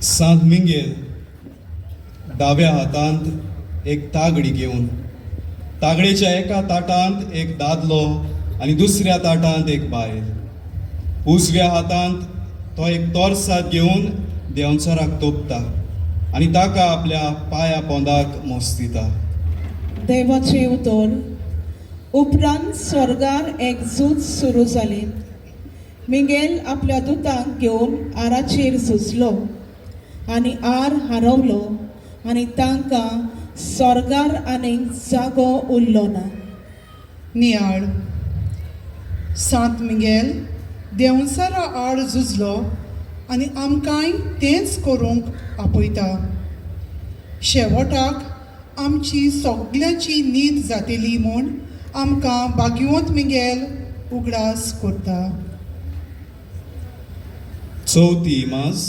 सांत मिंगेल दाव्या हातांत एक तागडी घेवन तागडेच्या एका ताटांत एक दादलो आनी दुसऱ्या ताटांत एक बायल. उजव्या हातांत तो एक तोरसाद घेवन देंवचाराक तोपता आनी ताका आपल्या पांया पोंदाक मोस्तिता. देवाचे उतर. उपरांत स्वर्गार एक झूज सुरू जाली. मिंगेल आपल्या दुतांक घेवन आराचेर झुजलो आनी आर हारवलो आनी तांकां स्वर्गार आनीक जागो उरलो ना. नियाळ. सांत मिंगेल देंवचारा आड झुजलो आनी आमकांय तेंच करूंक आपयता. शेवटाक आमची सगळ्यांची न्हीद जातली म्हूण आमकां भाग्यवंत मिंगेल उगडास करता. चवथी इमाज.